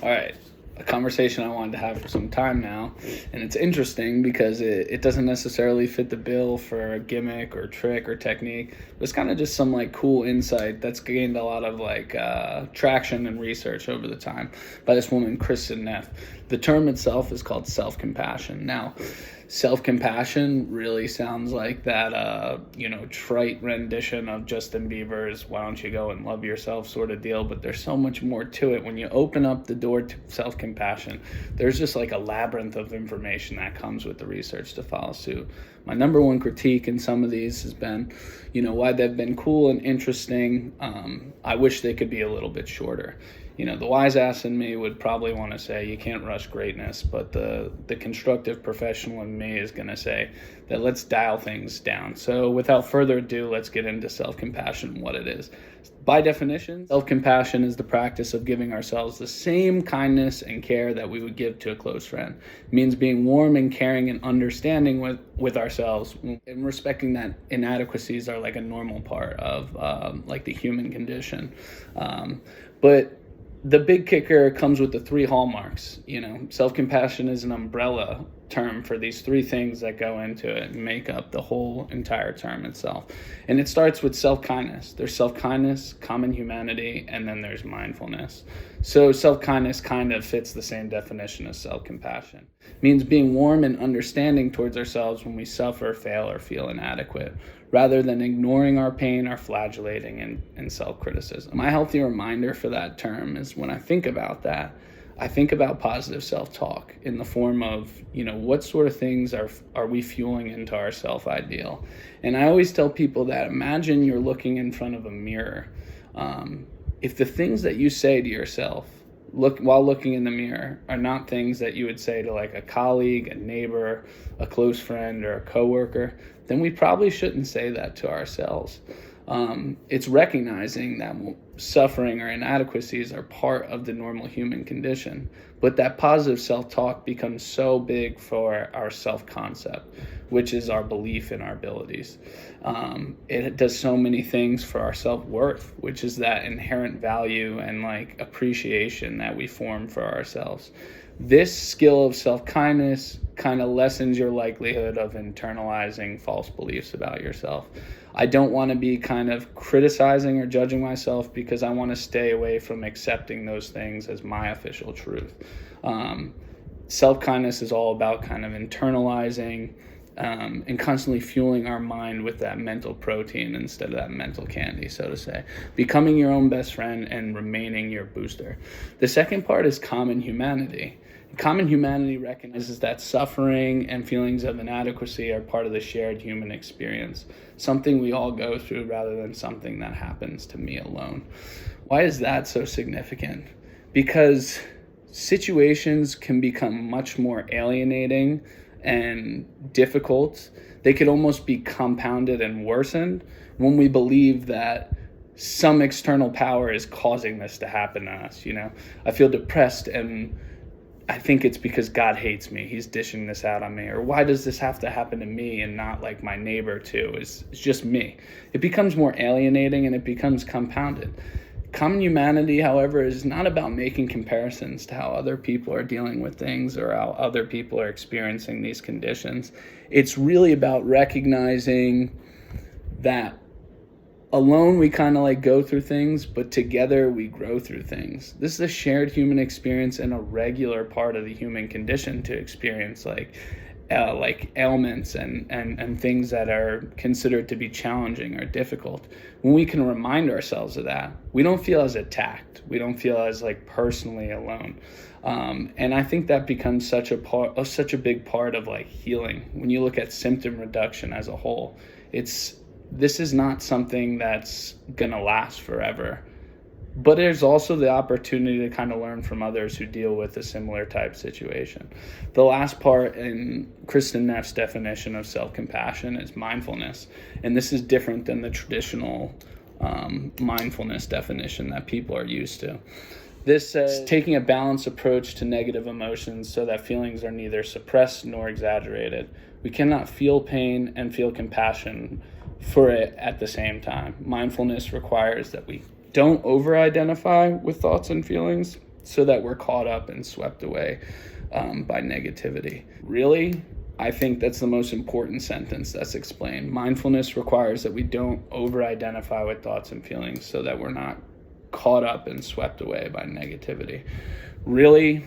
All right. A conversation I wanted to have for some time now. And it's interesting because it doesn't necessarily fit the bill for a gimmick or trick or technique. But it's kind of just some like cool insight that's gained a lot of traction and research over the time by this woman, Kristen Neff. The term itself is called self-compassion. Now, self-compassion really sounds like that trite rendition of Justin Bieber's "Why Don't You Go and Love Yourself" sort of deal, but there's so much more to it. When you open up the door to self-compassion, there's just like a labyrinth of information that comes with the research to follow suit. My number one critique in some of these has been, why they've been cool and interesting. I wish they could be a little bit shorter. The wise ass in me would probably want to say you can't rush greatness, but the constructive professional in me is going to say that let's dial things down. So without further ado, let's get into self-compassion and what it is. By definition, self-compassion is the practice of giving ourselves the same kindness and care that we would give to a close friend. It means being warm and caring and understanding with ourselves and respecting that inadequacies are like a normal part of the human condition. But the big kicker comes with the 3 hallmarks. Self-compassion is an umbrella term for these 3 things that go into it and make up the whole entire term itself. And it starts with self-kindness. There's self-kindness, common humanity, and then there's mindfulness. So self-kindness kind of fits the same definition as self-compassion. It means being warm and understanding towards ourselves when we suffer, fail, or feel inadequate, rather than ignoring our pain or flagellating in self-criticism. My healthy reminder for that term is when I think about that, I think about positive self-talk in the form of, what sort of things are we fueling into our self-ideal? And I always tell people that imagine you're looking in front of a mirror. If the things that you say to yourself while looking in the mirror are not things that you would say to like a colleague, a neighbor, a close friend, or a coworker, then we probably shouldn't say that to ourselves. It's recognizing that suffering or inadequacies are part of the normal human condition, but that positive self-talk becomes so big for our self-concept, which is our belief in our abilities. It does so many things for our self-worth, which is that inherent value and appreciation that we form for ourselves. This skill of self-kindness kind of lessens your likelihood of internalizing false beliefs about yourself. I don't want to be kind of criticizing or judging myself because I want to stay away from accepting those things as my official truth. Self-kindness is all about kind of internalizing and constantly fueling our mind with that mental protein instead of that mental candy, so to say. Becoming your own best friend and remaining your booster. The second part is common humanity. Common humanity recognizes that suffering and feelings of inadequacy are part of the shared human experience, something we all go through rather than something that happens to me alone. Why is that so significant? Because situations can become much more alienating and difficult. They could almost be compounded and worsened when we believe that some external power is causing this to happen to us. I feel depressed and I think it's because God hates me. He's dishing this out on me. Or why does this have to happen to me and not like my neighbor too? It's just me. It becomes more alienating and it becomes compounded. Common humanity, however, is not about making comparisons to how other people are dealing with things or how other people are experiencing these conditions. It's really about recognizing that alone we kind of go through things, but together we grow through things. This is a shared human experience and a regular part of the human condition to experience ailments and things that are considered to be challenging or difficult. When we can remind ourselves of that, we don't feel as attacked. We don't feel as personally alone. And I think that becomes such a big part of healing. When you look at symptom reduction as a whole, this is not something that's gonna last forever. But there's also the opportunity to kind of learn from others who deal with a similar type situation. The last part in Kristen Neff's definition of self-compassion is mindfulness. And this is different than the traditional mindfulness definition that people are used to. This says taking a balanced approach to negative emotions so that feelings are neither suppressed nor exaggerated. We cannot feel pain and feel compassion for it at the same time. Mindfulness requires that we don't over-identify with thoughts and feelings so that we're caught up and swept away by negativity. Really, I think that's the most important sentence that's explained. Mindfulness requires that we don't over-identify with thoughts and feelings so that we're not caught up and swept away by negativity. Really,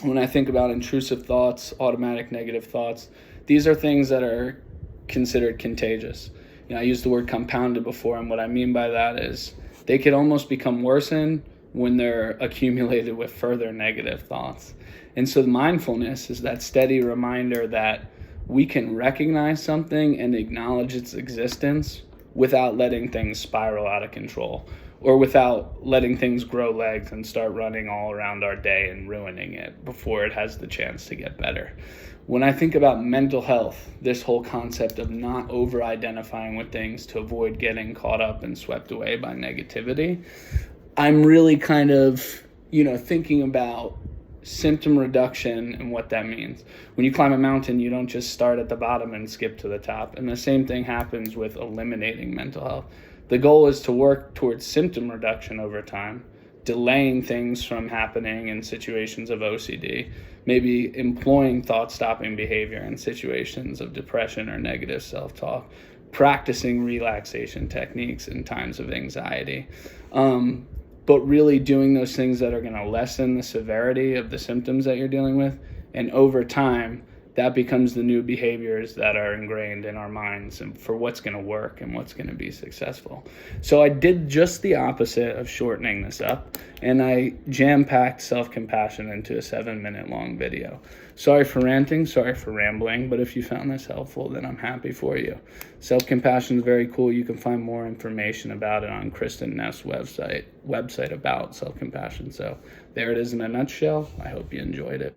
when I think about intrusive thoughts, automatic negative thoughts, these are things that are considered contagious. I used the word compounded before, and what I mean by that is they could almost become worsened when they're accumulated with further negative thoughts. And so mindfulness is that steady reminder that we can recognize something and acknowledge its existence without letting things spiral out of control, or without letting things grow legs and start running all around our day and ruining it before it has the chance to get better. When I think about mental health, this whole concept of not over-identifying with things to avoid getting caught up and swept away by negativity, I'm really kind of, thinking about symptom reduction and what that means. When you climb a mountain, you don't just start at the bottom and skip to the top. And the same thing happens with eliminating mental health. The goal is to work towards symptom reduction over time, delaying things from happening in situations of OCD, maybe employing thought-stopping behavior in situations of depression or negative self-talk, practicing relaxation techniques in times of anxiety, but really doing those things that are going to lessen the severity of the symptoms that you're dealing with. And over time, that becomes the new behaviors that are ingrained in our minds and for what's going to work and what's going to be successful. So I did just the opposite of shortening this up, and I jam-packed self-compassion into a 7-minute long video. Sorry for ranting, sorry for rambling, but if you found this helpful, then I'm happy for you. Self-compassion is very cool. You can find more information about it on Kristen Neff's website about self-compassion. So there it is in a nutshell. I hope you enjoyed it.